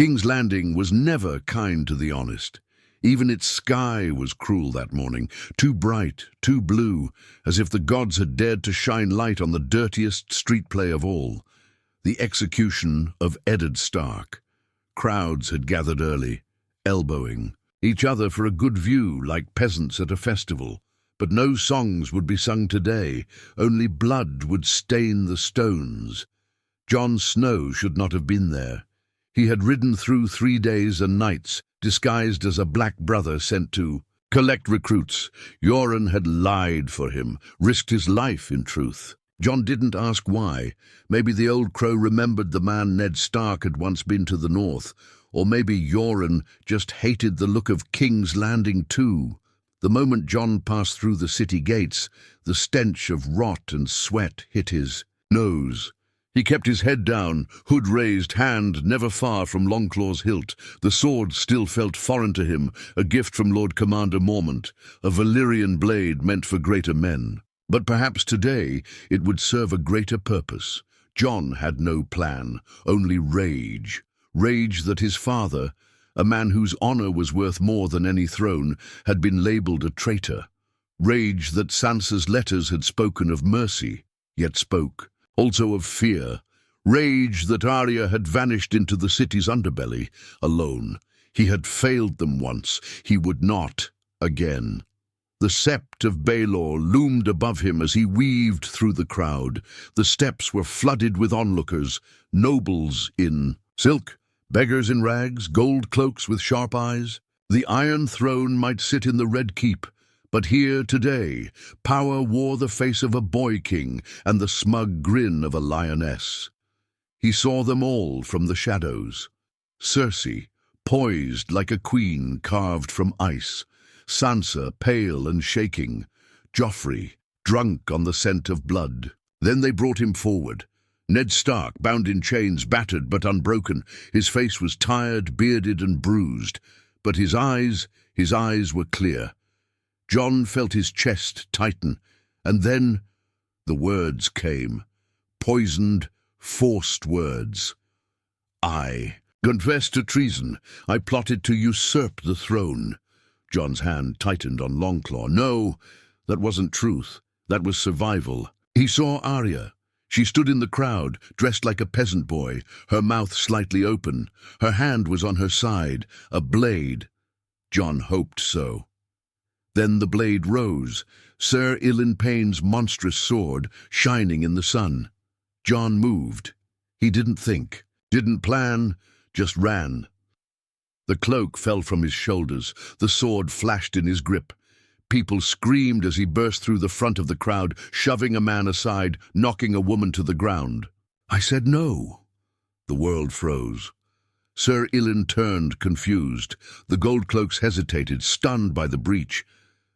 King's Landing was never kind to the honest. Even its sky was cruel that morning, too bright, too blue, as if the gods had dared to shine light on the dirtiest street play of all, the execution of Eddard Stark. Crowds had gathered early, elbowing each other for a good view like peasants at a festival. But no songs would be sung today, only blood would stain the stones. Jon Snow should not have been there. He had ridden through 3 days and nights, disguised as a black brother sent to collect recruits. Yoren had lied for him, risked his life in truth. Jon didn't ask why. Maybe the old crow remembered the man Ned Stark had once been to the north, or maybe Yoren just hated the look of King's Landing too. The moment Jon passed through the city gates, the stench of rot and sweat hit his nose. He kept his head down, hood raised, hand never far from Longclaw's hilt. The sword still felt foreign to him, a gift from Lord Commander Mormont, a Valyrian blade meant for greater men. But perhaps today it would serve a greater purpose. Jon had no plan, only rage. Rage that his father, a man whose honor was worth more than any throne, had been labeled a traitor. Rage that Sansa's letters had spoken of mercy, yet spoke also of fear. Rage that Arya had vanished into the city's underbelly, alone. He had failed them once. He would not again. The sept of Baelor loomed above him as he weaved through the crowd. The steps were flooded with onlookers, nobles in silk, beggars in rags, gold cloaks with sharp eyes. The Iron Throne might sit in the Red Keep, but here today, power wore the face of a boy king and the smug grin of a lioness. He saw them all from the shadows. Cersei, poised like a queen carved from ice. Sansa, pale and shaking. Joffrey, drunk on the scent of blood. Then they brought him forward. Ned Stark, bound in chains, battered but unbroken. His face was tired, bearded and bruised, but his eyes were clear. Jon felt his chest tighten, and then the words came. Poisoned, forced words. I confessed to treason. I plotted to usurp the throne. Jon's hand tightened on Longclaw. No, that wasn't truth. That was survival. He saw Arya. She stood in the crowd, dressed like a peasant boy, her mouth slightly open. Her hand was on her side, a blade. Jon hoped so. Then the blade rose, Sir Ilan Payne's monstrous sword, shining in the sun. Jon moved. He didn't think, didn't plan, just ran. The cloak fell from his shoulders, the sword flashed in his grip. People screamed as he burst through the front of the crowd, shoving a man aside, knocking a woman to the ground. I said no. The world froze. Sir Ilan turned, confused. The gold cloaks hesitated, stunned by the breach.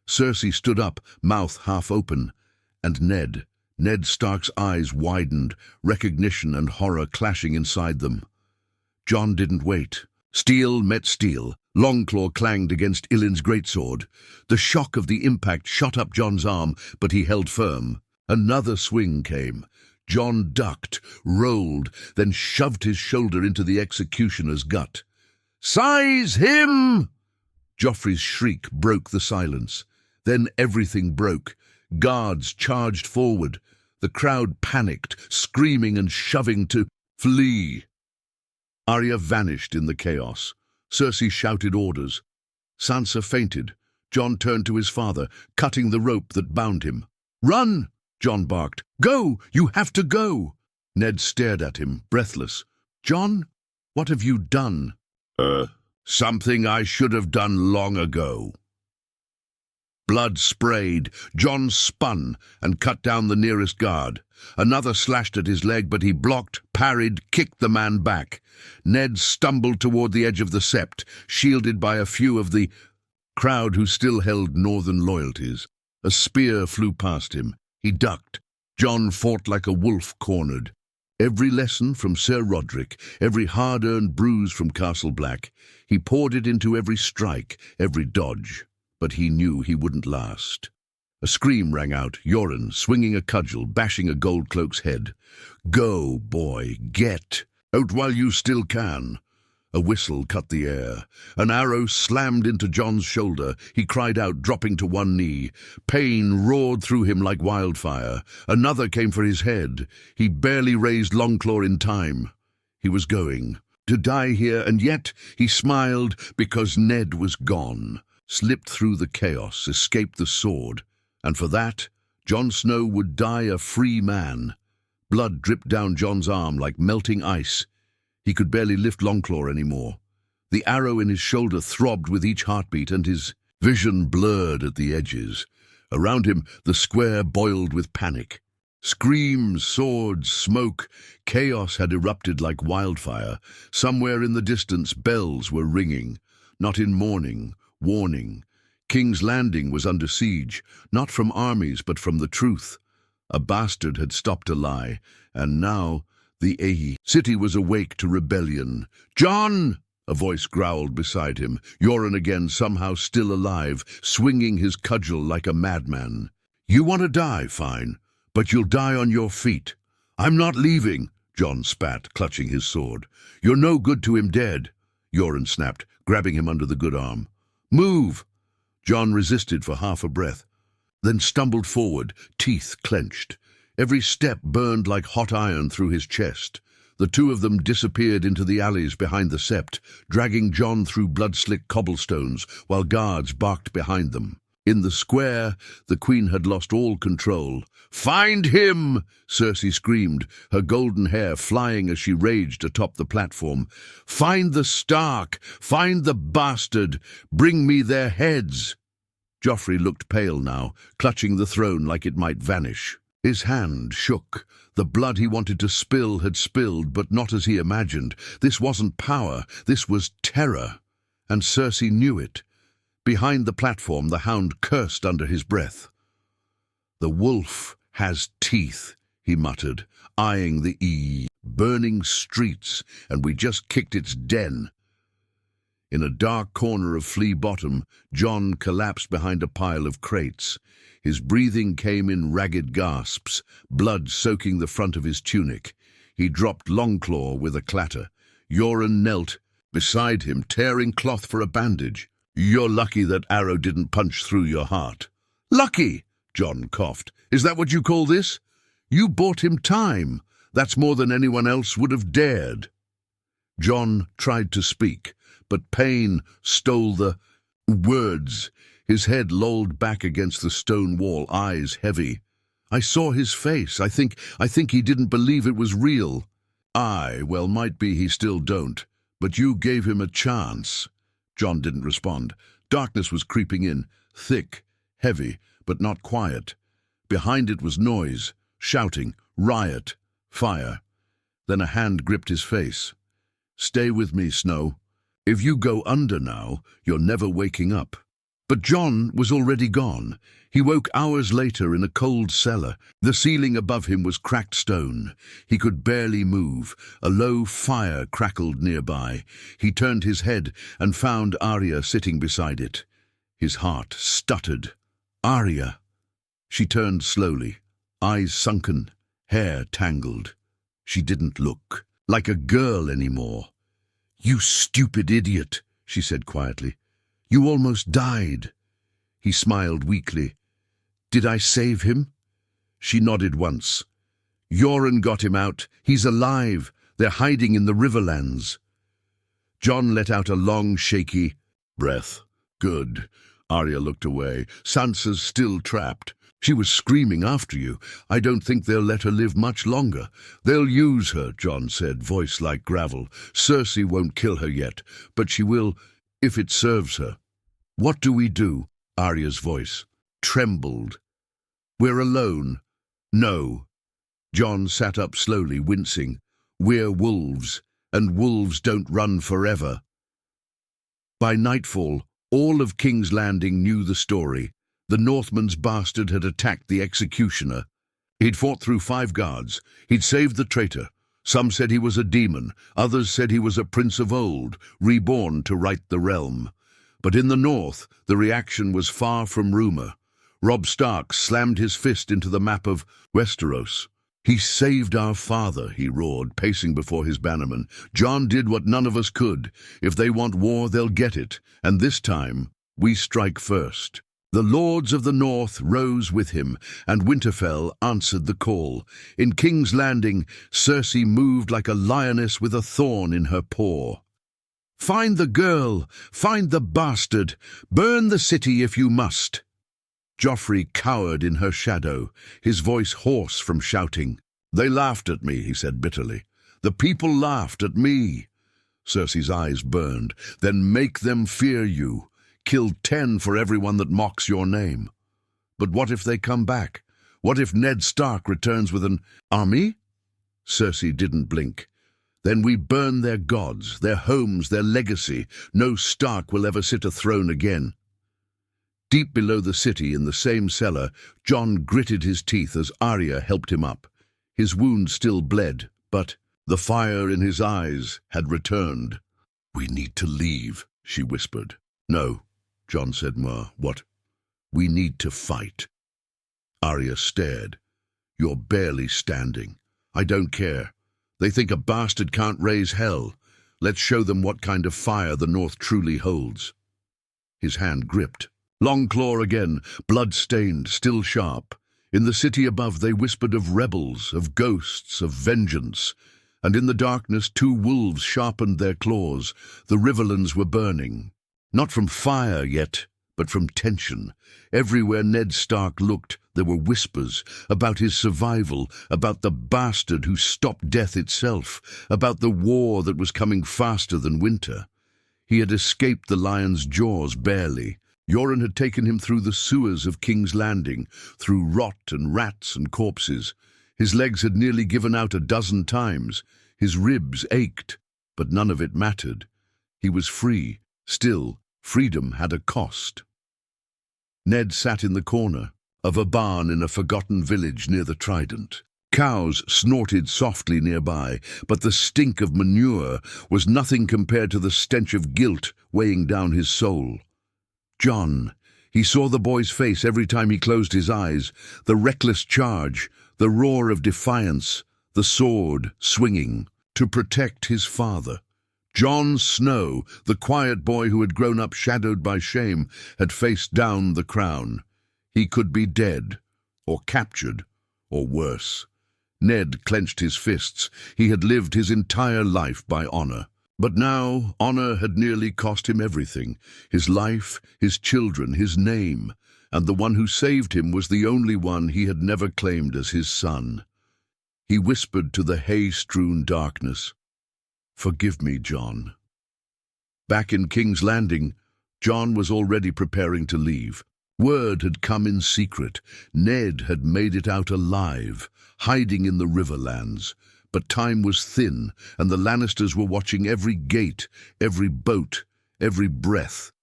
Cersei stood up, mouth half open. And Ned Stark's eyes widened, recognition and horror clashing inside them. Jon didn't wait. Steel met steel. Longclaw clanged against Ilan's greatsword. The shock of the impact shot up Jon's arm, but he held firm. Another swing came. Jon ducked, rolled, then shoved his shoulder into the executioner's gut. "Seize him!" Joffrey's shriek broke the silence. Then everything broke. Guards charged forward. The crowd panicked, screaming and shoving to flee. Arya vanished in the chaos. Cersei shouted orders. Sansa fainted. Jon turned to his father, cutting the rope that bound him. "Run!" Jon barked. "Go! You have to go!" Ned stared at him, breathless. "Jon, what have you done?" Something I should have done long ago." Blood sprayed. Jon spun and cut down the nearest guard. Another slashed at his leg, but he blocked, parried, kicked the man back. Ned stumbled toward the edge of the sept, shielded by a few of the crowd who still held northern loyalties. A spear flew past him. He ducked. Jon fought like a wolf cornered. Every lesson from Sir Roderick, every hard-earned bruise from Castle Black, he poured it into every strike, every dodge. But he knew he wouldn't last. A scream rang out, Yoren swinging a cudgel, bashing a gold cloak's head. "Go, boy, get! Out while you still can!" A whistle cut the air. An arrow slammed into Jon's shoulder. He cried out, dropping to one knee. Pain roared through him like wildfire. Another came for his head. He barely raised Longclaw in time. He was going to die here, and yet he smiled because Ned was gone, slipped through the chaos, escaped the sword, and for that, Jon Snow would die a free man. Blood dripped down Jon's arm like melting ice. He could barely lift Longclaw anymore. The arrow in his shoulder throbbed with each heartbeat, and his vision blurred at the edges. Around him, the square boiled with panic. Screams, swords, smoke, chaos had erupted like wildfire. Somewhere in the distance, bells were ringing. Not in mourning, warning. King's Landing was under siege, not from armies but from the truth. A bastard had stopped a lie, and now the city was awake to rebellion. "Jon!" a voice growled beside him. Yoren again, somehow still alive, swinging his cudgel like a madman. "You want to die, fine, but you'll die on your feet." "I'm not leaving," Jon spat, clutching his sword. "You're no good to him dead," Yoren snapped, grabbing him under the good arm. "Move!" Jon resisted for half a breath, then stumbled forward, teeth clenched. Every step burned like hot iron through his chest. The two of them disappeared into the alleys behind the sept, dragging Jon through blood-slick cobblestones while guards barked behind them. In the square, the Queen had lost all control. "Find him!" Cersei screamed, her golden hair flying as she raged atop the platform. "Find the Stark! Find the bastard! Bring me their heads!" Joffrey looked pale now, clutching the throne like it might vanish. His hand shook. The blood he wanted to spill had spilled, but not as he imagined. This wasn't power, this was terror. And Cersei knew it. Behind the platform, the hound cursed under his breath. "The wolf has teeth," he muttered, eyeing the burning streets, "and we just kicked its den." In a dark corner of Flea Bottom, Jon collapsed behind a pile of crates. His breathing came in ragged gasps, blood soaking the front of his tunic. He dropped Longclaw with a clatter. Yoren knelt beside him, tearing cloth for a bandage. "You're lucky that arrow didn't punch through your heart." "Lucky?" Jon coughed. "Is that what you call this? You bought him time. That's more than anyone else would have dared." Jon tried to speak, but pain stole the words. His head lolled back against the stone wall, eyes heavy. "I saw his face. I think he didn't believe it was real." Well, might be he still don't. But you gave him a chance." Jon didn't respond. Darkness was creeping in, thick, heavy, but not quiet. Behind it was noise, shouting, riot, fire. Then a hand gripped his face. "Stay with me, Snow. If you go under now, you're never waking up." But Jon was already gone. He woke hours later in a cold cellar. The ceiling above him was cracked stone. He could barely move. A low fire crackled nearby. He turned his head and found Arya sitting beside it. His heart stuttered. "Arya." She turned slowly, eyes sunken, hair tangled. She didn't look like a girl anymore. "You stupid idiot," she said quietly. "You almost died." He smiled weakly. "Did I save him?" She nodded once. "Yoren got him out. He's alive. They're hiding in the Riverlands." Jon let out a long, shaky breath. "Good." Arya looked away. "Sansa's still trapped. She was screaming after you. I don't think they'll let her live much longer." "They'll use her," Jon said, voice like gravel. "Cersei won't kill her yet, but she will if it serves her." "What do we do?" Arya's voice trembled. "We're alone." "No." Jon sat up slowly, wincing. "We're wolves, and wolves don't run forever." By nightfall, all of King's Landing knew the story. The Northman's bastard had attacked the executioner. He'd fought through 5 guards. He'd saved the traitor. Some said he was a demon. Others said he was a prince of old, reborn to right the realm. But in the north, the reaction was far from rumor. Robb Stark slammed his fist into the map of Westeros. "He saved our father," he roared, pacing before his bannermen. "Jon did what none of us could. If they want war, they'll get it. And this time, we strike first." The lords of the north rose with him, and Winterfell answered the call. In King's Landing, Cersei moved like a lioness with a thorn in her paw. "Find the girl! Find the bastard! Burn the city if you must!" Joffrey cowered in her shadow, his voice hoarse from shouting. "They laughed at me," he said bitterly. "The people laughed at me." Cersei's eyes burned. "Then make them fear you. Kill 10 for everyone that mocks your name." "But what if they come back? What if Ned Stark returns with an army?" Cersei didn't blink. "Then we burn their gods, their homes, their legacy. No Stark will ever sit a throne again." Deep below the city, in the same cellar, Jon gritted his teeth as Arya helped him up. His wound still bled, but the fire in his eyes had returned. "We need to leave," she whispered. "No," Jon said more. "What?" "We need to fight." Arya stared. "You're barely standing. I don't care. They think a bastard can't raise hell. Let's show them what kind of fire the North truly holds." His hand gripped. Long claw again, blood-stained, still sharp. In the city above they whispered of rebels, of ghosts, of vengeance. And in the darkness 2 wolves sharpened their claws. The riverlands were burning. Not from fire yet, but from tension. Everywhere Ned Stark looked, there were whispers about his survival, about the bastard who stopped death itself, about the war that was coming faster than winter. He had escaped the lion's jaws barely. Yoren had taken him through the sewers of King's Landing, through rot and rats and corpses. His legs had nearly given out 12 times. His ribs ached, but none of it mattered. He was free. Still, freedom had a cost. Ned sat in the corner of a barn in a forgotten village near the Trident. Cows snorted softly nearby, but the stink of manure was nothing compared to the stench of guilt weighing down his soul. Jon. He saw the boy's face every time he closed his eyes, the reckless charge, the roar of defiance, the sword swinging to protect his father. Jon Snow, the quiet boy who had grown up shadowed by shame, had faced down the crown. He could be dead, or captured, or worse. Ned clenched his fists. He had lived his entire life by honor. But now, honor had nearly cost him everything. His life, his children, his name. And the one who saved him was the only one he had never claimed as his son. He whispered to the hay-strewn darkness, "Forgive me, Jon." Back in King's Landing, Jon was already preparing to leave. Word had come in secret. Ned had made it out alive, hiding in the Riverlands. But time was thin, and the Lannisters were watching every gate, every boat, every breath.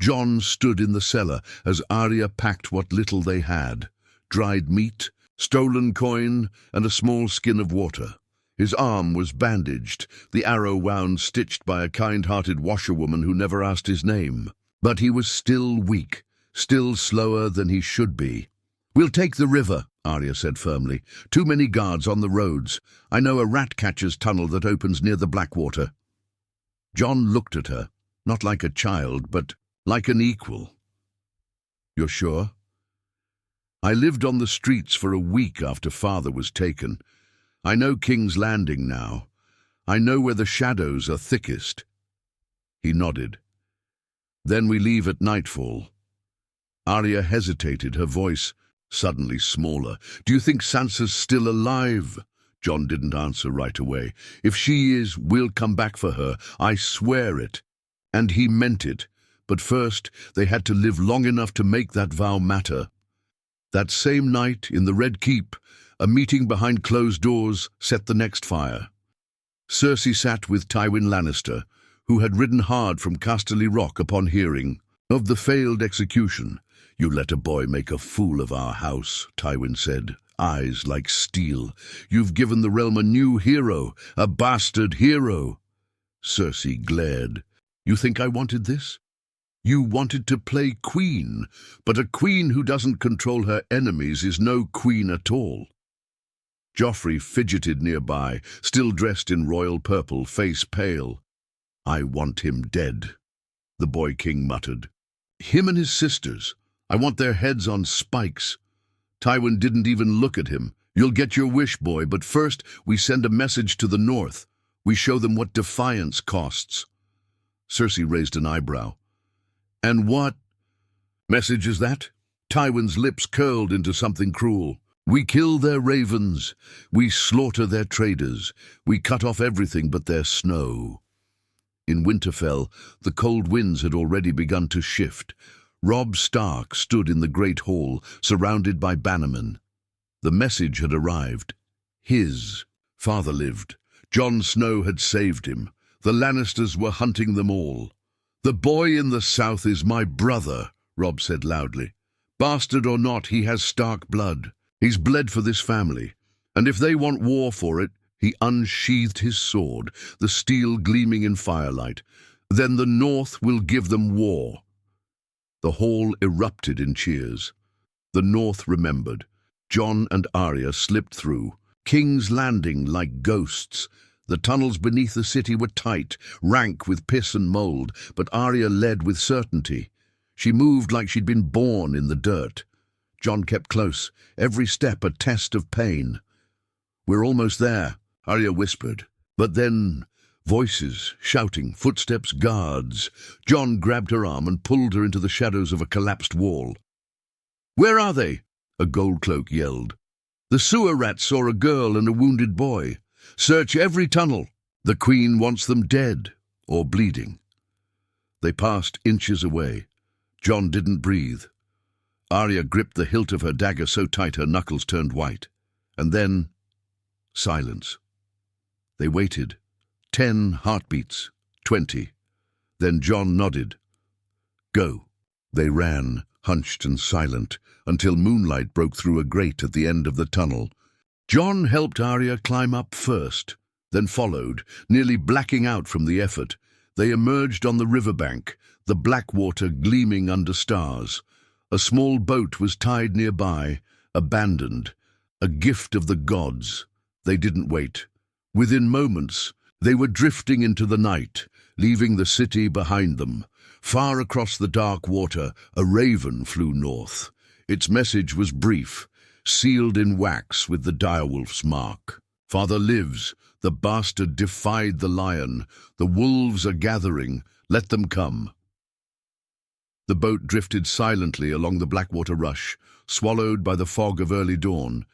Jon stood in the cellar as Arya packed what little they had: dried meat, stolen coin, and a small skin of water. His arm was bandaged, the arrow wound stitched by a kind-hearted washerwoman who never asked his name. But he was still weak, still slower than he should be. "We'll take the river," Arya said firmly. "Too many guards on the roads. I know a rat-catcher's tunnel that opens near the Blackwater." Jon looked at her, not like a child, but like an equal. "You're sure?" "I lived on the streets for a week after Father was taken. I know King's Landing now. I know where the shadows are thickest." He nodded. "Then we leave at nightfall." Arya hesitated, her voice suddenly smaller. "Do you think Sansa's still alive?" Jon didn't answer right away. "If she is, we'll come back for her. I swear it." And he meant it. But first, they had to live long enough to make that vow matter. That same night, in the Red Keep, a meeting behind closed doors set the next fire. Cersei sat with Tywin Lannister, who had ridden hard from Casterly Rock upon hearing of the failed execution. "You let a boy make a fool of our house," Tywin said, eyes like steel. "You've given the realm a new hero, a bastard hero." Cersei glared. "You think I wanted this? You wanted to play queen, but a queen who doesn't control her enemies is no queen at all." Joffrey fidgeted nearby, still dressed in royal purple, face pale. "I want him dead," the boy king muttered. "Him and his sisters. I want their heads on spikes." Tywin didn't even look at him. "You'll get your wish, boy, but first we send a message to the north. We show them what defiance costs." Cersei raised an eyebrow. "And what message is that?" Tywin's lips curled into something cruel. "We kill their ravens. We slaughter their traders. We cut off everything but their snow." In Winterfell, the cold winds had already begun to shift. Robb Stark stood in the great hall, surrounded by bannermen. The message had arrived. His father lived. Jon Snow had saved him. The Lannisters were hunting them all. "The boy in the south is my brother," Robb said loudly. "Bastard or not, he has Stark blood. He's bled for this family. And if they want war for it," he unsheathed his sword, the steel gleaming in firelight, "then the north will give them war." The hall erupted in cheers. The north remembered. Jon and Arya slipped through, King's Landing like ghosts. The tunnels beneath the city were tight, rank with piss and mold, but Arya led with certainty. She moved like she'd been born in the dirt. Jon kept close, every step a test of pain. "We're almost there," Arya whispered. But then, voices, shouting, footsteps, guards. Jon grabbed her arm and pulled her into the shadows of a collapsed wall. "Where are they?" a gold cloak yelled. "The sewer rats saw a girl and a wounded boy. Search every tunnel. The Queen wants them dead or bleeding." They passed inches away. Jon didn't breathe. Arya gripped the hilt of her dagger so tight her knuckles turned white. And then, silence. They waited. 10 heartbeats, 20. Then Jon nodded. "Go." They ran, hunched and silent, until moonlight broke through a grate at the end of the tunnel. Jon helped Arya climb up first, then followed, nearly blacking out from the effort. They emerged on the riverbank, the black water gleaming under stars. A small boat was tied nearby, abandoned, a gift of the gods. They didn't wait. Within moments, they were drifting into the night, leaving the city behind them. Far across the dark water, a raven flew north. Its message was brief, sealed in wax with the direwolf's mark. "Father lives. The bastard defied the lion. The wolves are gathering. Let them come." The boat drifted silently along the Blackwater rush, swallowed by the fog of early dawn.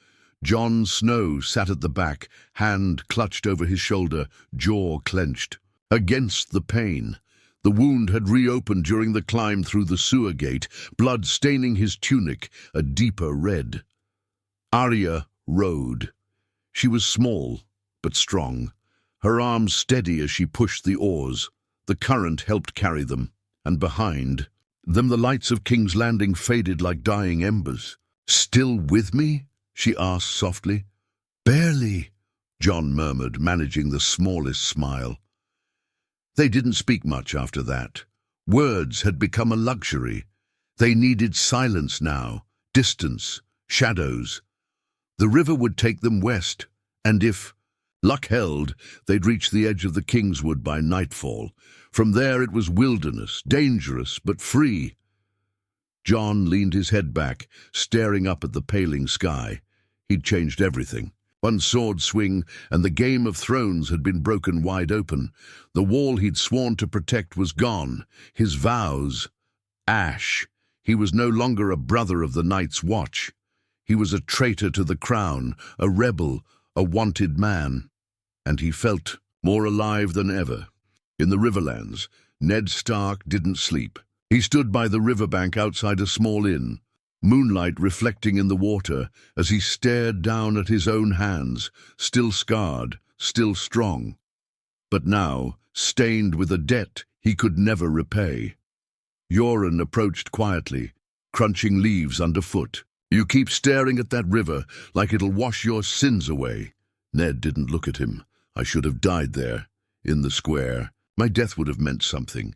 Jon Snow sat at the back, hand clutched over his shoulder, jaw clenched. Against the pain. The wound had reopened during the climb through the sewer gate, blood staining his tunic, a deeper red. Arya rowed. She was small, but strong, her arms steady as she pushed the oars. The current helped carry them, and behind them the lights of King's Landing faded like dying embers. "Still with me?" she asked softly. "Barely," Jon murmured, managing the smallest smile. They didn't speak much after that. Words had become a luxury. They needed silence now, distance, shadows. The river would take them west, and if luck held, they'd reach the edge of the Kingswood by nightfall. From there it was wilderness, dangerous but free. Jon leaned his head back, staring up at the paling sky. He'd changed everything. One sword swing, and the Game of Thrones had been broken wide open. The wall he'd sworn to protect was gone. His vows, ash. He was no longer a brother of the Night's Watch. He was a traitor to the crown, a rebel, a wanted man. And he felt more alive than ever. In the Riverlands, Ned Stark didn't sleep. He stood by the riverbank outside a small inn, moonlight reflecting in the water as he stared down at his own hands, still scarred, still strong, but now stained with a debt he could never repay. Yoren approached quietly, crunching leaves underfoot. "You keep staring at that river like it'll wash your sins away." Ned didn't look at him. "I should have died there, in the square. My death would have meant something."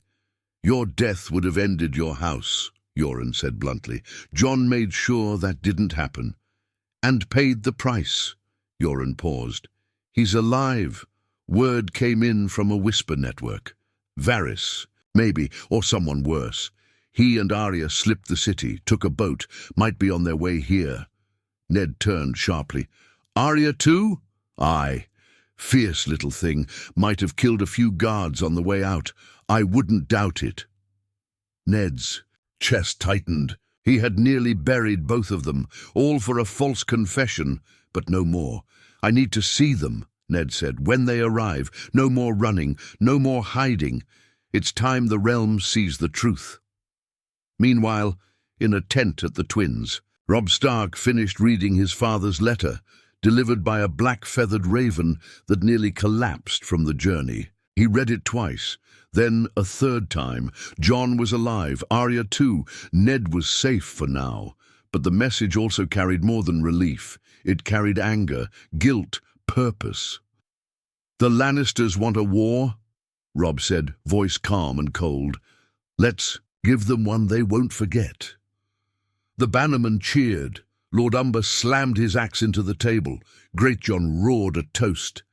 "Your death would have ended your house," Yoren said bluntly. "Jon made sure that didn't happen. And paid the price. Yoren paused. He's alive. Word came in from a whisper network. Varys, maybe, or someone worse. He and Arya slipped the city, took a boat, might be on their way here. Ned turned sharply. Arya too? Aye. Fierce little thing, might have killed a few guards on the way out. I wouldn't doubt it. Ned's chest tightened. He had nearly buried both of them, all for a false confession, but no more. I need to see them, Ned said, when they arrive. No more running, no more hiding. It's time the realm sees the truth. Meanwhile, in a tent at the Twins, Robb Stark finished reading his father's letter, delivered by a black-feathered raven that nearly collapsed from the journey. He read it twice, then a third time. Jon was alive, Arya too. Ned was safe for now. But the message also carried more than relief. It carried anger, guilt, purpose. The Lannisters want a war? Robb said, voice calm and cold. Let's give them one they won't forget. The bannermen cheered. Lord Umber slammed his axe into the table. Greatjon roared a toast.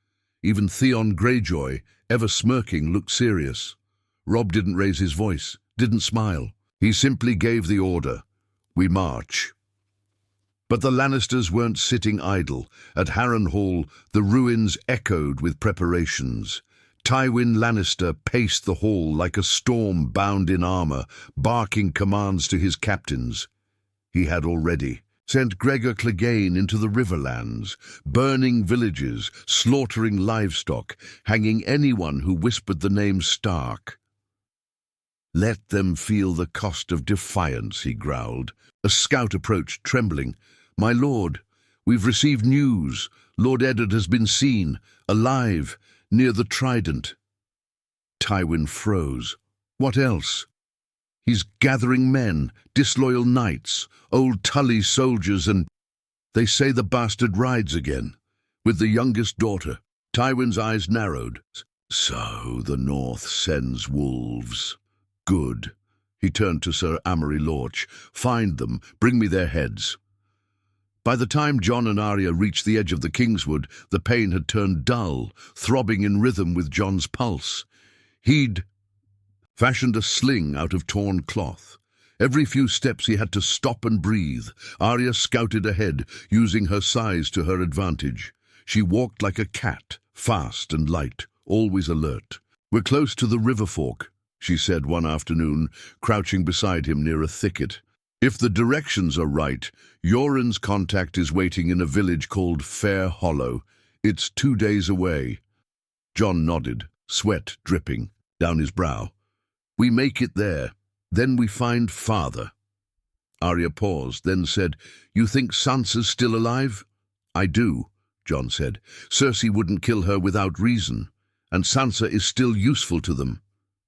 Even Theon Greyjoy, ever smirking, looked serious. Robb didn't raise his voice, didn't smile. He simply gave the order. We march. But the Lannisters weren't sitting idle. At Harrenhal, the ruins echoed with preparations. Tywin Lannister paced the hall like a storm bound in armor, barking commands to his captains. He had already sent Gregor Clegane into the Riverlands, burning villages, slaughtering livestock, hanging anyone who whispered the name Stark. Let them feel the cost of defiance, he growled. A scout approached, trembling. My lord, we've received news. Lord Eddard has been seen, alive, near the Trident. Tywin froze. What else? He's gathering men, disloyal knights, old Tully soldiers, and they say the bastard rides again, with the youngest daughter. Tywin's eyes narrowed. So the North sends wolves. Good. He turned to Sir Amory Lorch. Find them, bring me their heads. By the time Jon and Arya reached the edge of the Kingswood, the pain had turned dull, throbbing in rhythm with Jon's pulse. He'd fashioned a sling out of torn cloth. Every few steps he had to stop and breathe. Arya scouted ahead, using her size to her advantage. She walked like a cat, fast and light, always alert. We're close to the river fork, she said one afternoon, crouching beside him near a thicket. If the directions are right, Yoren's contact is waiting in a village called Fair Hollow. It's 2 days away. Jon nodded, sweat dripping down his brow. We make it there. Then we find father. Arya paused, then said, You think Sansa's still alive? I do, Jon said. Cersei wouldn't kill her without reason, and Sansa is still useful to them.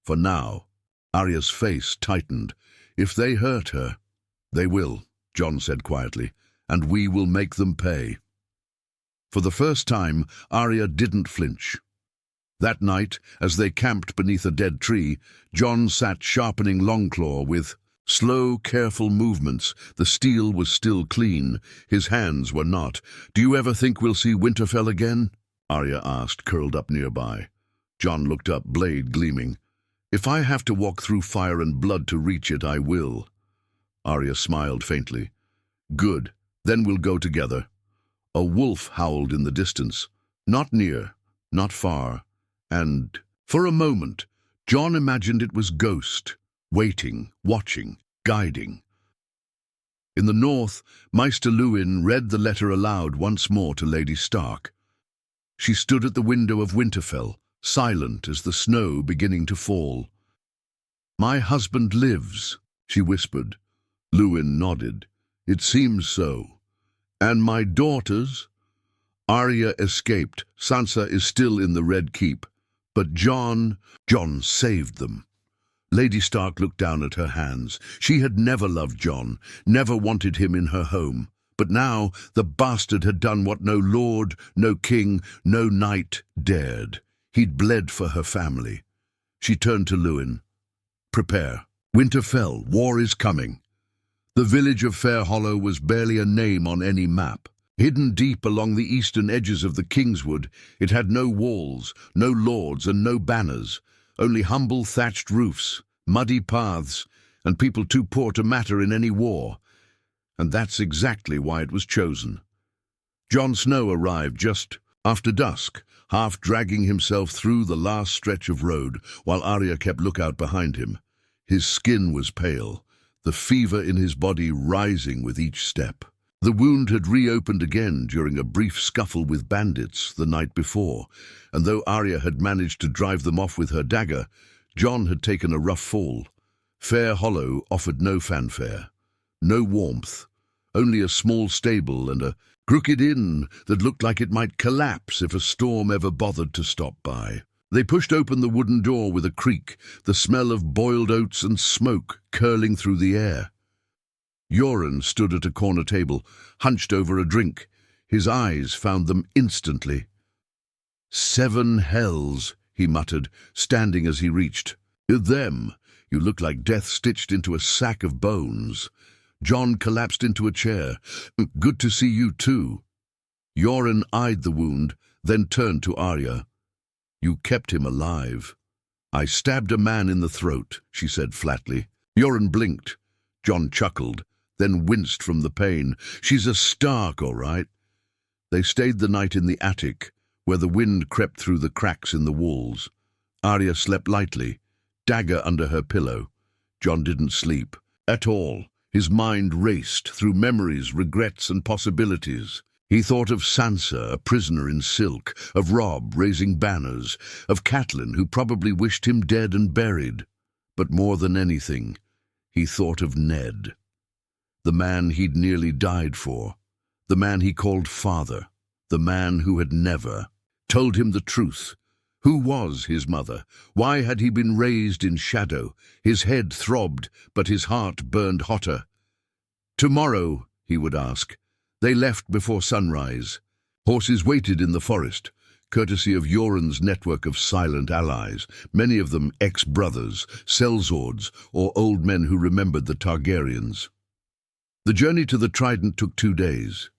For now. Arya's face tightened. If they hurt her, they will, Jon said quietly, and we will make them pay. For the first time, Arya didn't flinch. That night, as they camped beneath a dead tree, Jon sat sharpening Longclaw with slow, careful movements. The steel was still clean. His hands were not. Do you ever think we'll see Winterfell again? Arya asked, curled up nearby. Jon looked up, blade gleaming. If I have to walk through fire and blood to reach it, I will. Arya smiled faintly. Good, then we'll go together. A wolf howled in the distance. Not near, not far. And, for a moment, Jon imagined it was Ghost, waiting, watching, guiding. In the north, Maester Luwin read the letter aloud once more to Lady Stark. She stood at the window of Winterfell, silent as the snow beginning to fall. My husband lives, she whispered. Luwin nodded. It seems so. And my daughters? Arya escaped. Sansa is still in the Red Keep. But Jon saved them. Lady Stark looked down at her hands. She had never loved Jon, never wanted him in her home. But now the bastard had done what no lord, no king, no knight dared. He'd bled for her family. She turned to Luwin. Prepare. Winterfell, war is coming. The village of Fair Hollow was barely a name on any map. Hidden deep along the eastern edges of the Kingswood, it had no walls, no lords and no banners, only humble thatched roofs, muddy paths, and people too poor to matter in any war. And that's exactly why it was chosen. Jon Snow arrived just after dusk, half dragging himself through the last stretch of road, while Arya kept lookout behind him. His skin was pale, the fever in his body rising with each step. The wound had reopened again during a brief scuffle with bandits the night before, and though Arya had managed to drive them off with her dagger, Jon had taken a rough fall. Fair Hollow offered no fanfare, no warmth, only a small stable and a crooked inn that looked like it might collapse if a storm ever bothered to stop by. They pushed open the wooden door with a creak, the smell of boiled oats and smoke curling through the air. Yoren stood at a corner table, hunched over a drink. His eyes found them instantly. "7 hells," he muttered, standing as he reached. "Them, you look like death stitched into a sack of bones." Jon collapsed into a chair. "Good to see you too." Yoren eyed the wound, then turned to Arya. "You kept him alive." "I stabbed a man in the throat," she said flatly. Yoren blinked. Jon chuckled, then winced from the pain. "She's a Stark, all right." They stayed the night in the attic, where the wind crept through the cracks in the walls. Arya slept lightly, dagger under her pillow. Jon didn't sleep at all. His mind raced through memories, regrets, and possibilities. He thought of Sansa, a prisoner in silk, of Robb raising banners, of Catelyn, who probably wished him dead and buried. But more than anything, he thought of Ned. The man he'd nearly died for, the man he called father, the man who had never told him the truth. Who was his mother? Why had he been raised in shadow? His head throbbed, but his heart burned hotter. "Tomorrow," he would ask. They left before sunrise. Horses waited in the forest, courtesy of Yoren's network of silent allies, many of them ex-brothers, sellswords, or old men who remembered the Targaryens. The journey to the Trident took 2 days.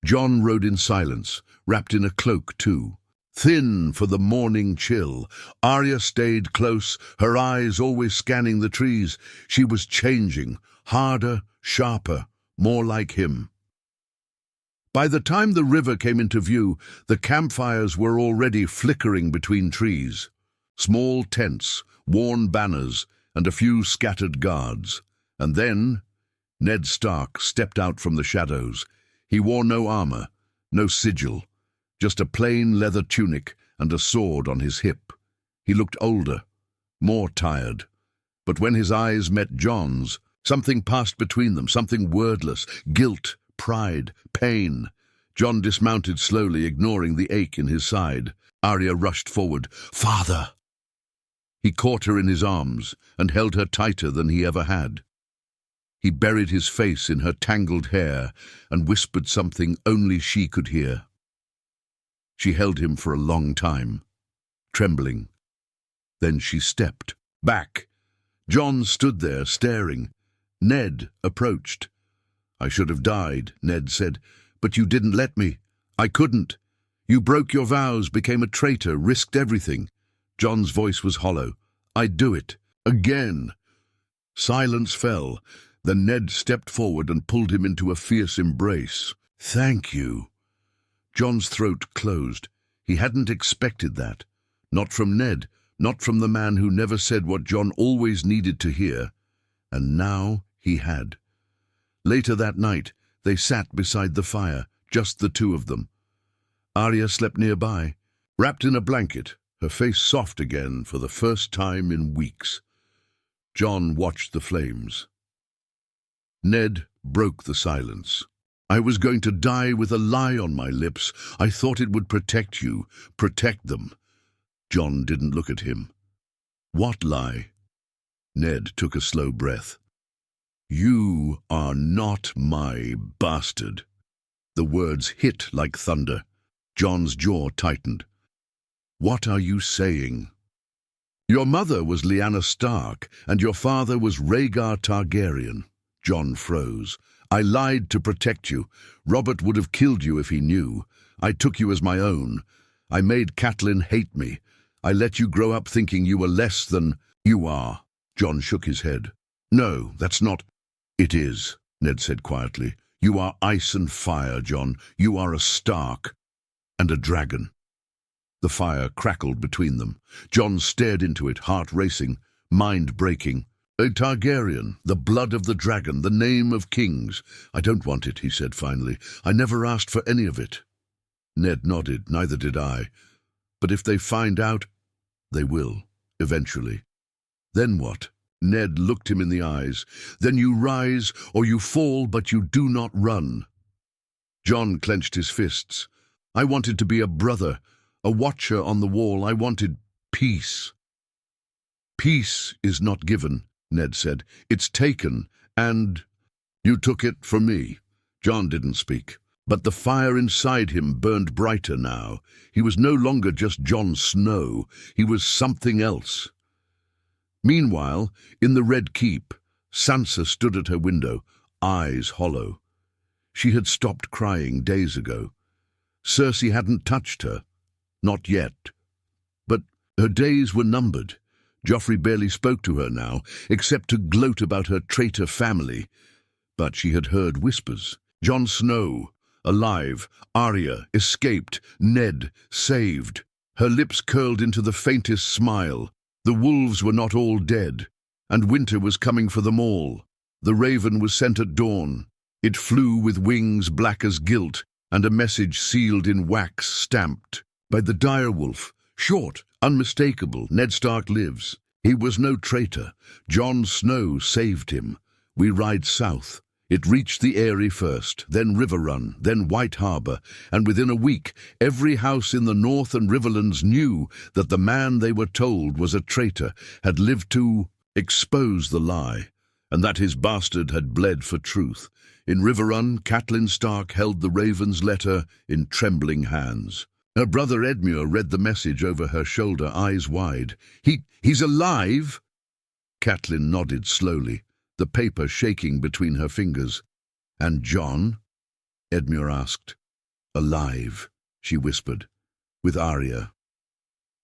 Jon rode in silence, wrapped in a cloak too. Thin for the morning chill, Arya stayed close, her eyes always scanning the trees. She was changing, harder, sharper, more like him. By the time the river came into view, the campfires were already flickering between trees. Small tents, worn banners, and a few scattered guards. And then Ned Stark stepped out from the shadows. He wore no armor, no sigil, just a plain leather tunic and a sword on his hip. He looked older, more tired. But when his eyes met Jon's, something passed between them, something wordless, guilt, pride, pain. Jon dismounted slowly, ignoring the ache in his side. Arya rushed forward. "Father!" He caught her in his arms and held her tighter than he ever had. He buried his face in her tangled hair and whispered something only she could hear. She held him for a long time, trembling. Then she stepped back. Jon stood there, staring. Ned approached. "I should have died," Ned said, "but you didn't let me. I couldn't. You broke your vows, became a traitor, risked everything." Jon's voice was hollow. "I'd do it. Again." Silence fell. Then Ned stepped forward and pulled him into a fierce embrace. "Thank you." Jon's throat closed. He hadn't expected that. Not from Ned, not from the man who never said what Jon always needed to hear. And now he had. Later that night, they sat beside the fire, just the two of them. Arya slept nearby, wrapped in a blanket, her face soft again for the first time in weeks. Jon watched the flames. Ned broke the silence. "I was going to die with a lie on my lips. I thought it would protect you, protect them." Jon didn't look at him. "What lie?" Ned took a slow breath. "You are not my bastard." The words hit like thunder. Jon's jaw tightened. "What are you saying?" "Your mother was Lyanna Stark, and your father was Rhaegar Targaryen." Jon froze. I lied to protect you. Robert would have killed you if he knew. I took you as my own. I made Catelyn hate me. I let you grow up thinking you were less than you are." Jon shook his head. "No, that's not—" "It is," Ned said quietly. "You are ice and fire, Jon. You are a Stark and a dragon." The fire crackled between them. Jon stared into it, heart racing, mind breaking. "A Targaryen, the blood of the dragon, the name of kings. I don't want it," he said finally. "I never asked for any of it." Ned nodded. "Neither did I. But if they find out, they will, eventually. Then what?" Ned looked him in the eyes. "Then you rise or you fall, but you do not run." Jon clenched his fists. "I wanted to be a brother, a watcher on the wall. I wanted peace." "Peace is not given," Ned said. "It's taken, and you took it from me." Jon didn't speak, but the fire inside him burned brighter now. He was no longer just Jon Snow. He was something else. Meanwhile, in the Red Keep, Sansa stood at her window, eyes hollow. She had stopped crying days ago. Cersei hadn't touched her. Not yet. But her days were numbered. Joffrey barely spoke to her now, except to gloat about her traitor family. But she had heard whispers. Jon Snow, alive. Arya, escaped. Ned, saved. Her lips curled into the faintest smile. The wolves were not all dead, and winter was coming for them all. The raven was sent at dawn. It flew with wings black as guilt, and a message sealed in wax stamped. By the direwolf, short, unmistakable, Ned Stark lives. He was no traitor. Jon Snow saved him. We ride south. It reached the Eyrie first, then River Run, then White Harbour, and within a week every house in the north and Riverlands knew that the man they were told was a traitor had lived to expose the lie, and that his bastard had bled for truth. In River Run, Catelyn Stark held the Raven's letter in trembling hands. Her brother Edmure read the message over her shoulder, eyes wide. He's alive?" Catelyn nodded slowly, the paper shaking between her fingers. "And Jon?" Edmure asked. "Alive," she whispered, "with Arya."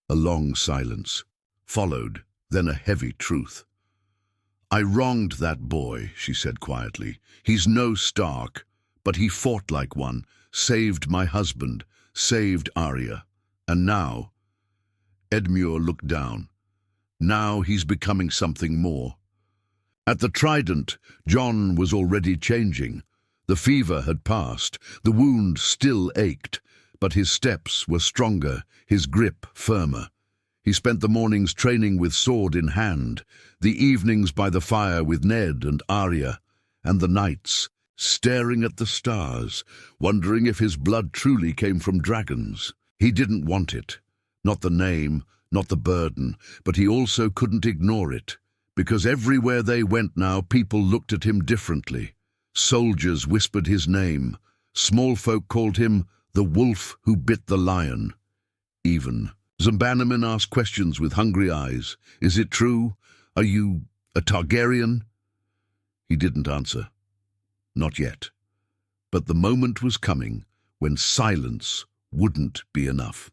A long silence followed, then a heavy truth. "I wronged that boy," she said quietly. "He's no Stark, but he fought like one, saved my husband, saved Arya. And now—" Edmure looked down. "Now he's becoming something more." At the Trident, Jon was already changing. The fever had passed, the wound still ached, but his steps were stronger, his grip firmer. He spent the mornings training with sword in hand, the evenings by the fire with Ned and Arya, and the nights, staring at the stars, wondering if his blood truly came from dragons. He didn't want it. Not the name, not the burden, but he also couldn't ignore it. Because everywhere they went now, people looked at him differently. Soldiers whispered his name. Small folk called him the wolf who bit the lion. Even Zambanaman asked questions with hungry eyes. "Is it true? Are you a Targaryen?" He didn't answer. Not yet. But the moment was coming when silence wouldn't be enough.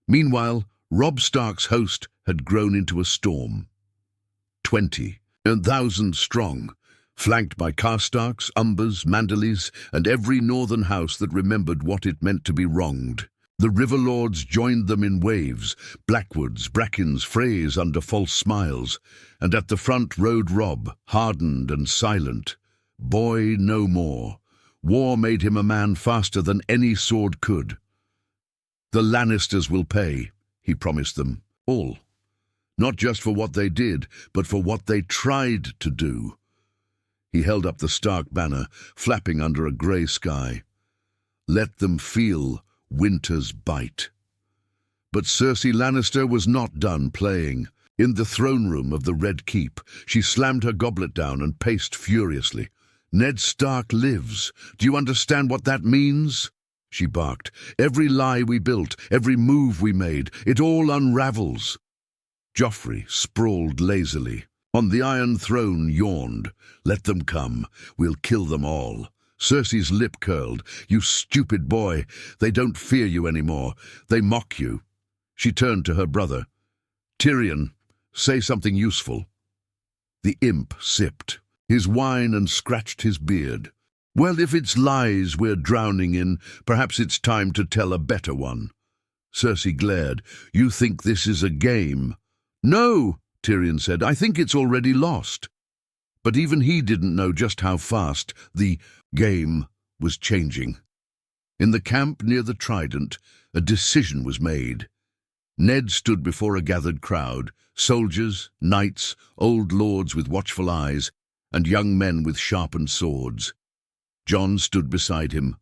Meanwhile, Robb Stark's host had grown into a storm. 20,000 strong, flanked by Karstarks, Umbers, Manderleys, and every northern house that remembered what it meant to be wronged. The River Lords joined them in waves, Blackwoods, Brackens, Freys under false smiles, and at the front rode Robb, hardened and silent. Boy no more. War made him a man faster than any sword could. "The Lannisters will pay," he promised them, all. Not just for what they did, but for what they tried to do. He held up the Stark banner, flapping under a grey sky. Let them feel winter's bite. But Cersei Lannister was not done playing. In the throne room of the Red Keep, she slammed her goblet down and paced furiously. "Ned Stark lives. Do you understand what that means?" she barked. "Every lie we built, every move we made, it all unravels." Joffrey sprawled lazily On the Iron Throne yawned. Let them come. We'll kill them all. Cersei's lip curled. You stupid boy. They don't fear you anymore. They mock you. She turned to her brother. Tyrion, say something useful. The imp sipped his wine and scratched his beard. Well, if it's lies we're drowning in, perhaps it's time to tell a better one. Cersei glared. You think this is a game? No, Tyrion said. I think it's already lost. But even he didn't know just how fast the game was changing. In the camp near the Trident, a decision was made. Ned stood before a gathered crowd, soldiers, knights, old lords with watchful eyes, and young men with sharpened swords. Jon stood beside him.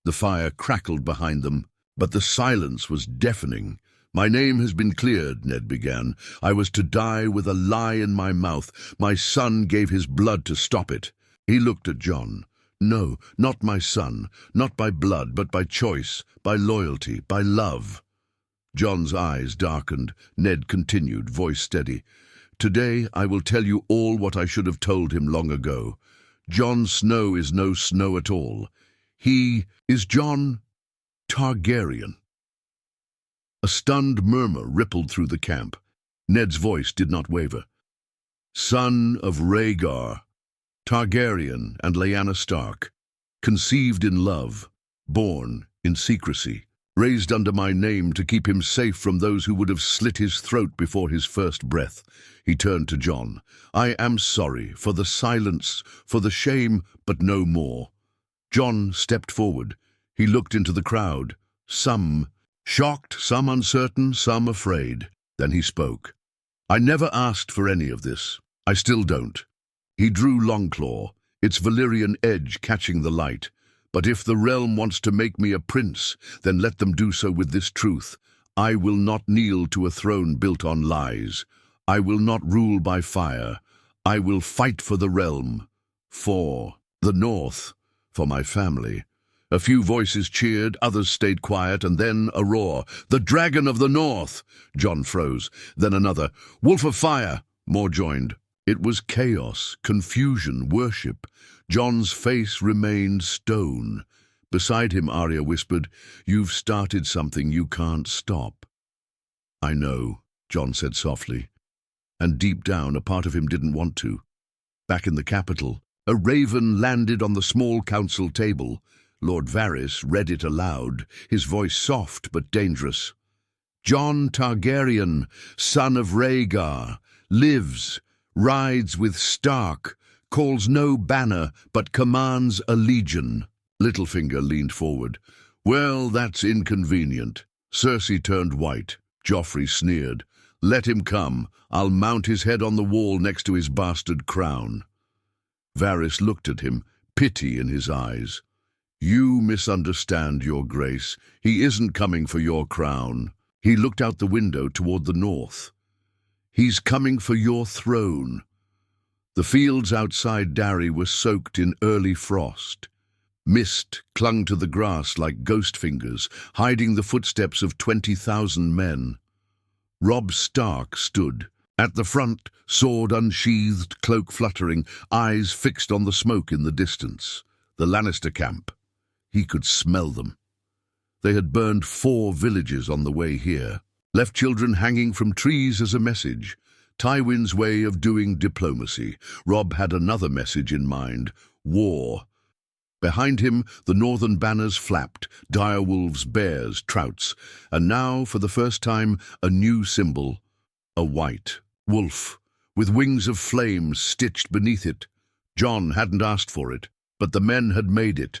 The fire crackled behind them, but the silence was deafening. My name has been cleared, Ned began. I was to die with a lie in my mouth. My son gave his blood to stop it. He looked at Jon. No, not my son, not by blood, but by choice, by loyalty, by love. Jon's eyes darkened. Ned continued, voice steady. Today I will tell you all what I should have told him long ago. Jon Snow is no Snow at all. He is Jon Targaryen. A stunned murmur rippled through the camp. Ned's voice did not waver. Son of Rhaegar, Targaryen and Lyanna Stark, conceived in love, born in secrecy, raised under my name to keep him safe from those who would have slit his throat before his first breath. He turned to Jon. I am sorry for the silence, for the shame, but no more. Jon stepped forward. He looked into the crowd, some shocked, some uncertain, some afraid. Then he spoke. I never asked for any of this. I still don't. He drew Longclaw, its Valyrian edge catching the light. But if the realm wants to make me a prince, then let them do so with this truth. I will not kneel to a throne built on lies. I will not rule by fire. I will fight for the realm, for the North, for my family. A few voices cheered, others stayed quiet, and then a roar. The Dragon of the North! Jon froze. Then another. Wolf of Fire! More joined. It was chaos, confusion, worship. Jon's face remained stone. Beside him, Arya whispered, You've started something you can't stop. I know, Jon said softly. And deep down, a part of him didn't want to. Back in the capital, a raven landed on the small council table. Lord Varys read it aloud, his voice soft but dangerous. Jon Targaryen, son of Rhaegar, lives, rides with Stark, calls no banner but commands a legion. Littlefinger leaned forward. Well, that's inconvenient. Cersei turned white. Joffrey sneered. Let him come. I'll mount his head on the wall next to his bastard crown. Varys looked at him, pity in his eyes. You misunderstand, Your Grace. He isn't coming for your crown. He looked out the window toward the north. He's coming for your throne. The fields outside Darry were soaked in early frost. Mist clung to the grass like ghost fingers, hiding the footsteps of 20,000 men. Robb Stark stood. At the front, sword unsheathed, cloak fluttering, eyes fixed on the smoke in the distance. The Lannister camp. He could smell them. They had burned 4 villages on the way here, left children hanging from trees as a message. Tywin's way of doing diplomacy. Robb had another message in mind. War. Behind him, the northern banners flapped, direwolves, bears, trouts, and now, for the first time, a new symbol. A white wolf, with wings of flame stitched beneath it. Jon hadn't asked for it, but the men had made it.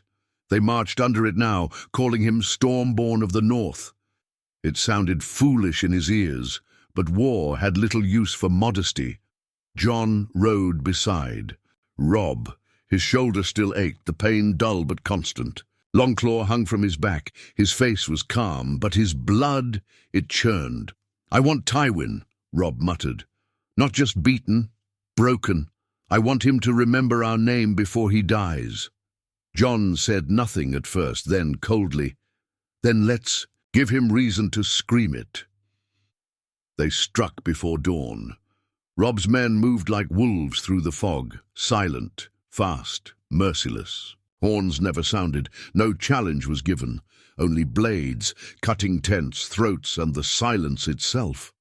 They marched under it now, calling him Stormborn of the North. It sounded foolish in his ears, but war had little use for modesty. Jon rode beside. Robb. His shoulder still ached, the pain dull but constant. Longclaw hung from his back. His face was calm, but his blood, it churned. I want Tywin, Robb muttered. Not just beaten, broken. I want him to remember our name before he dies. Jon said nothing at first, then coldly, Then let's give him reason to scream it. They struck before dawn. Robb's men moved like wolves through the fog, silent, fast, merciless. Horns never sounded, no challenge was given, only blades, cutting tents, throats, and the silence itself.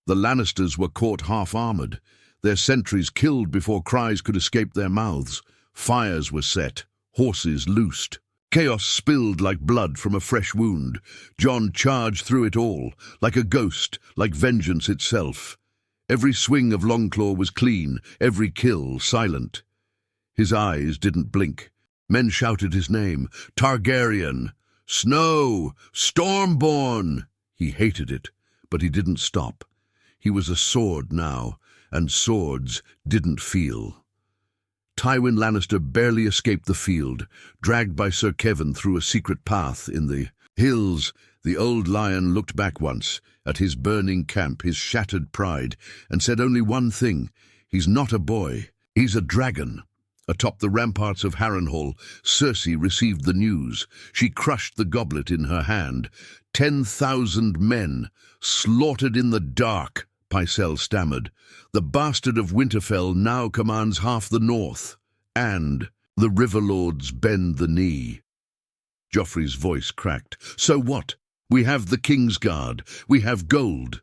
The Lannisters were caught half-armored, their sentries killed before cries could escape their mouths. Fires were set, horses loosed. Chaos spilled like blood from a fresh wound. Jon charged through it all, like a ghost, like vengeance itself. Every swing of Longclaw was clean, every kill silent. His eyes didn't blink. Men shouted his name, Targaryen, Snow, Stormborn. He hated it, but he didn't stop. He was a sword now, and swords didn't feel. Tywin Lannister barely escaped the field, dragged by Sir Kevan through a secret path in the hills. The old lion looked back once, at his burning camp, his shattered pride, and said only one thing: he's not a boy, he's a dragon. Atop the ramparts of Harrenhal, Cersei received the news. She crushed the goblet in her hand. 10,000 men, slaughtered in the dark, Pycelle stammered. The bastard of Winterfell now commands half the north, and the Riverlords bend the knee. Joffrey's voice cracked. So what? We have the Kingsguard. We have gold.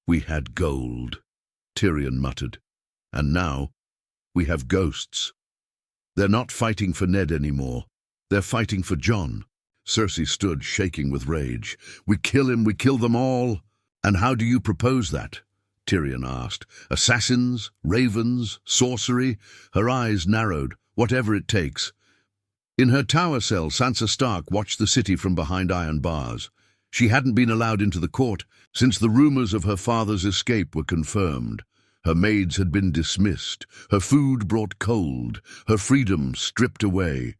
We had gold, Tyrion muttered. And now we have ghosts. They're not fighting for Ned anymore. They're fighting for Jon. Cersei stood, shaking with rage. We kill him, we kill them all. And how do you propose that? Tyrion asked. Assassins? Ravens? Sorcery? Her eyes narrowed. Whatever it takes. In her tower cell, Sansa Stark watched the city from behind iron bars. She hadn't been allowed into the court since the rumors of her father's escape were confirmed. Her maids had been dismissed, her food brought cold, her freedom stripped away,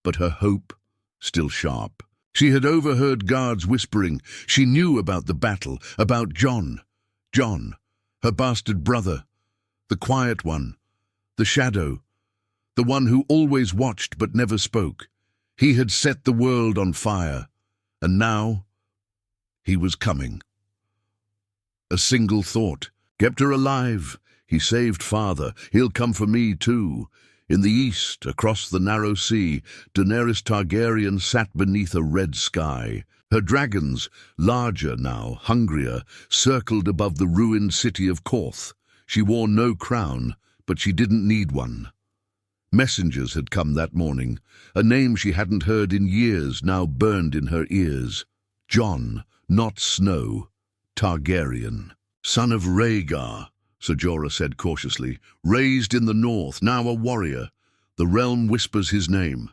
but her hope still sharp. She had overheard guards whispering. She knew about the battle, about Jon. Jon, her bastard brother, the quiet one, the shadow, the one who always watched but never spoke. He had set the world on fire, and now he was coming. A single thought kept her alive. He saved father. He'll come for me too. In the east, across the narrow sea, Daenerys Targaryen sat beneath a red sky. Her dragons, larger now, hungrier, circled above the ruined city of Korth. She wore no crown, but she didn't need one. Messengers had come that morning. A name she hadn't heard in years now burned in her ears. Jon, not Snow, Targaryen. Son of Rhaegar, Ser Jorah said cautiously, raised in the north, now a warrior. The realm whispers his name.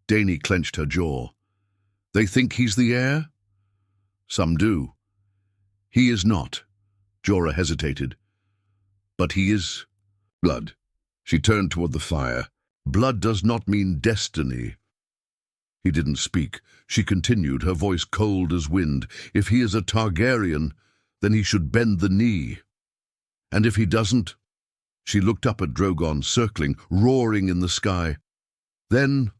Dany clenched her jaw. They think he's the heir? Some do. He is not. Jorah hesitated. But he is blood. She turned toward the fire. Blood does not mean destiny. He didn't speak. She continued, her voice cold as wind. If he is a Targaryen, then he should bend the knee. And if he doesn't? She looked up at Drogon, circling, roaring in the sky. Then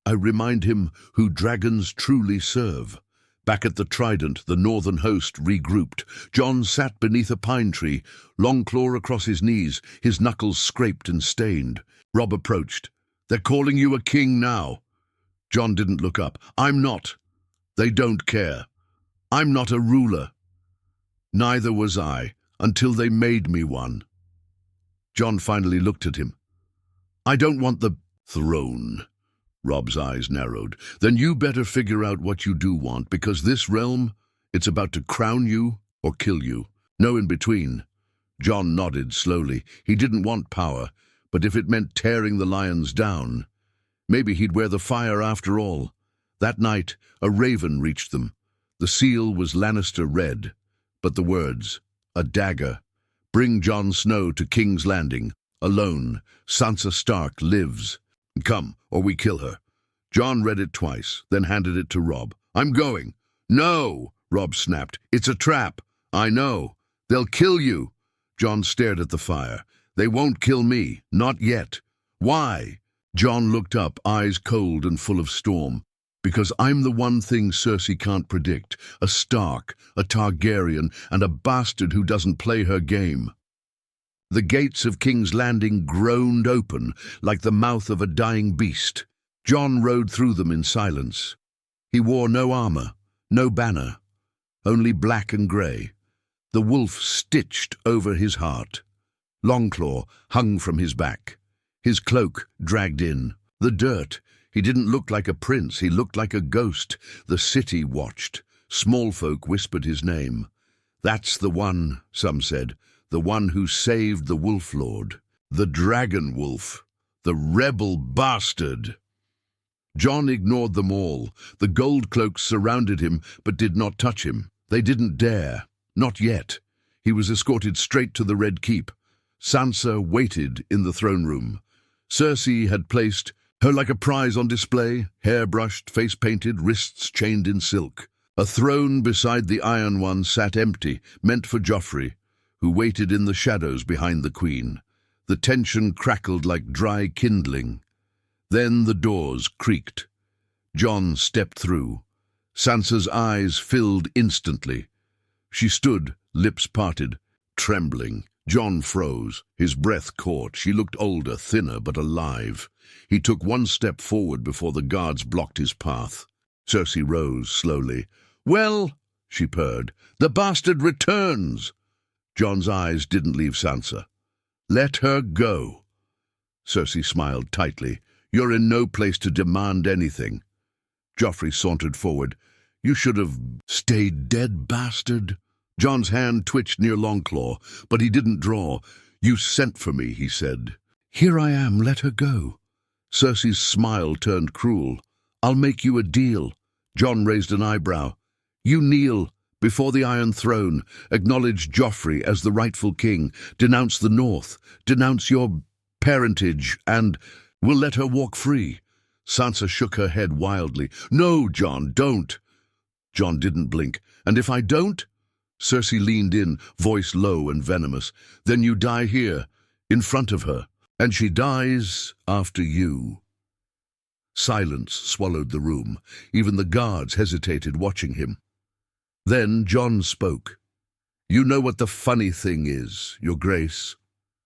I remind him who dragons truly serve. Back at the Trident, the northern host regrouped. Jon sat beneath a pine tree, Longclaw across his knees, his knuckles scraped and stained. Robb approached. They're calling you a king now. Jon didn't look up. I'm not. They don't care. I'm not a ruler. Neither was I, until they made me one. Jon finally looked at him. I don't want the throne. Robb's eyes narrowed. Then you better figure out what you do want, because this realm, it's about to crown you or kill you. No in between. Jon nodded slowly. He didn't want power, but if it meant tearing the lions down, maybe he'd wear the fire after all. That night, a raven reached them. The seal was Lannister red, but the words, a dagger. Bring Jon Snow to King's Landing. Alone. Sansa Stark lives. Come, or we kill her. Jon read it twice, then handed it to Robb. I'm going. No, Robb snapped. It's a trap. I know. They'll kill you. Jon stared at the fire. They won't kill me. Not yet. Why? Jon looked up, eyes cold and full of storm. Because I'm the one thing Cersei can't predict, a Stark, a Targaryen, and a bastard who doesn't play her game. The gates of King's Landing groaned open like the mouth of a dying beast. Jon rode through them in silence. He wore no armor, no banner, only black and grey, the wolf stitched over his heart. Longclaw hung from his back, his cloak dragged in. The dirt. He didn't look like a prince, he looked like a ghost. The city watched. Small folk whispered his name. That's the one, some said, the one who saved the Wolf Lord, the Dragon Wolf, the rebel bastard. Jon ignored them all. The gold cloaks surrounded him, but did not touch him. They didn't dare. Not yet. He was escorted straight to the Red Keep. Sansa waited in the throne room. Cersei had placed her like a prize on display, hair brushed, face painted, wrists chained in silk. A throne beside the Iron One sat empty, meant for Joffrey, who waited in the shadows behind the Queen. The tension crackled like dry kindling. Then the doors creaked. Jon stepped through. Sansa's eyes filled instantly. She stood, lips parted, trembling. Jon froze. His breath caught. She looked older, thinner, but alive. He took one step forward before the guards blocked his path. Cersei rose slowly. "Well," she purred, "the bastard returns." Jon's eyes didn't leave Sansa. "Let her go." Cersei smiled tightly. "You're in no place to demand anything." Joffrey sauntered forward. "You should have stayed dead, bastard." Jon's hand twitched near Longclaw, but he didn't draw. "You sent for me," he said. "Here I am, let her go." Cersei's smile turned cruel. "I'll make you a deal." Jon raised an eyebrow. "You kneel before the Iron Throne, acknowledge Joffrey as the rightful king, denounce the North, denounce your parentage, and we'll let her walk free." Sansa shook her head wildly. "No, Jon, don't." Jon didn't blink. "And if I don't?" Cersei leaned in, voice low and venomous. "Then you die here, in front of her, and she dies after you." Silence swallowed the room. Even the guards hesitated, watching him. Then Jon spoke. "You know what the funny thing is, Your Grace."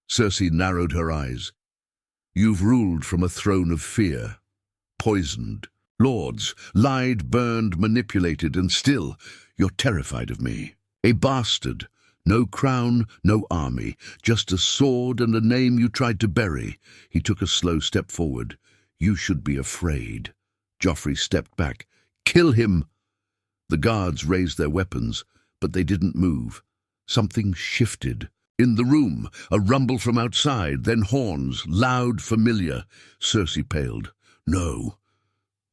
Cersei narrowed her eyes. "You've ruled from a throne of fear, poisoned lords, lied, burned, manipulated, and still you're terrified of me. A bastard, no crown, no army, just a sword and a name you tried to bury." He took a slow step forward. "You should be afraid." Joffrey stepped back. "Kill him!" The guards raised their weapons, but they didn't move. Something shifted. In the room, a rumble from outside, then horns, loud, familiar. Cersei paled. No.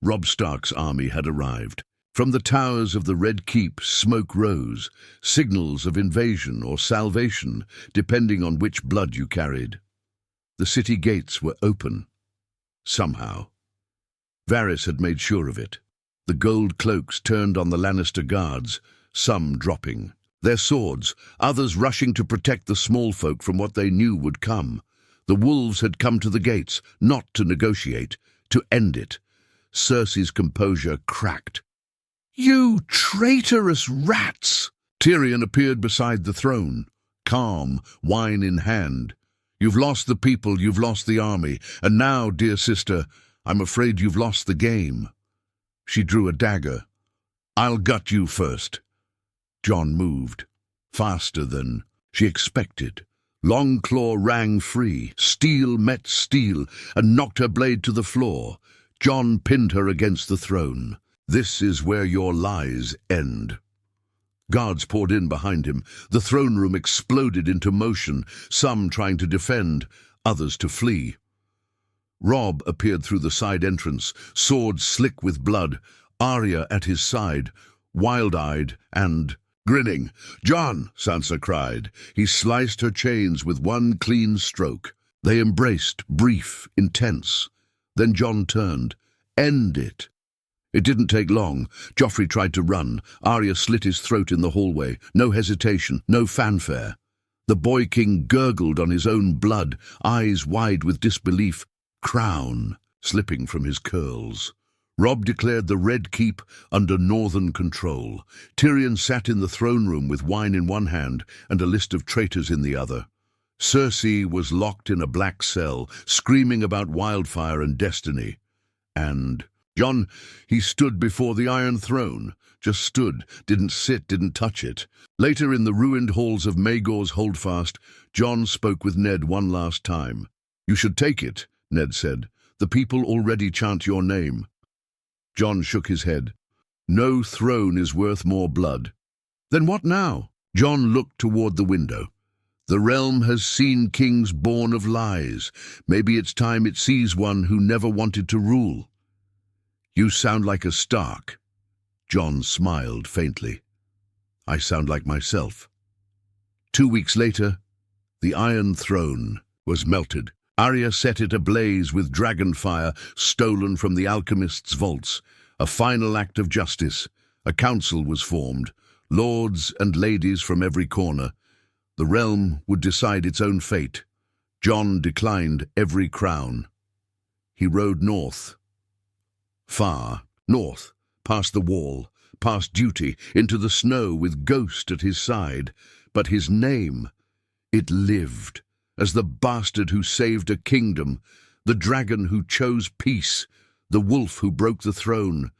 Robb Stark's army had arrived. From the towers of the Red Keep, smoke rose, signals of invasion or salvation, depending on which blood you carried. The city gates were open. Somehow. Varys had made sure of it. The gold cloaks turned on the Lannister guards, some dropping. Their swords, others rushing to protect the small folk from what they knew would come. The wolves had come to the gates, not to negotiate, to end it. Cersei's composure cracked. "You traitorous rats!" Tyrion appeared beside the throne, calm, wine in hand. "You've lost the people, you've lost the army, and now, dear sister, I'm afraid you've lost the game." She drew a dagger. "I'll gut you first." Jon moved, faster than she expected. Longclaw rang free, steel met steel, and knocked her blade to the floor. Jon pinned her against the throne. "This is where your lies end." Guards poured in behind him. The throne room exploded into motion, some trying to defend, others to flee. Robb appeared through the side entrance, sword slick with blood, Arya at his side, wild-eyed and grinning. "Jon!" Sansa cried. He sliced her chains with one clean stroke. They embraced, brief, intense. Then Jon turned. "End it." It didn't take long. Joffrey tried to run. Arya slit his throat in the hallway. No hesitation, no fanfare. The boy king gurgled on his own blood, eyes wide with disbelief, crown slipping from his curls. Robb declared the Red Keep under northern control. Tyrion sat in the throne room with wine in one hand and a list of traitors in the other. Cersei was locked in a black cell, screaming about wildfire and destiny. And Jon, he stood before the Iron Throne. Just stood, didn't sit, didn't touch it. Later, in the ruined halls of Maegor's Holdfast, Jon spoke with Ned one last time. "You should take it," Ned said. "The people already chant your name." Jon shook his head. "No throne is worth more blood." "Then what now?" Jon looked toward the window. "The realm has seen kings born of lies. Maybe it's time it sees one who never wanted to rule." "You sound like a Stark." Jon smiled faintly. "I sound like myself." 2 weeks later, the Iron Throne was melted. Arya set it ablaze with dragon fire stolen from the alchemist's vaults. A final act of justice. A council was formed, lords and ladies from every corner. The realm would decide its own fate. Jon declined every crown. He rode north. Far north, past the wall, past duty, into the snow with Ghost at his side. But his name, it lived, as the bastard who saved a kingdom, the dragon who chose peace, the wolf who broke the throne.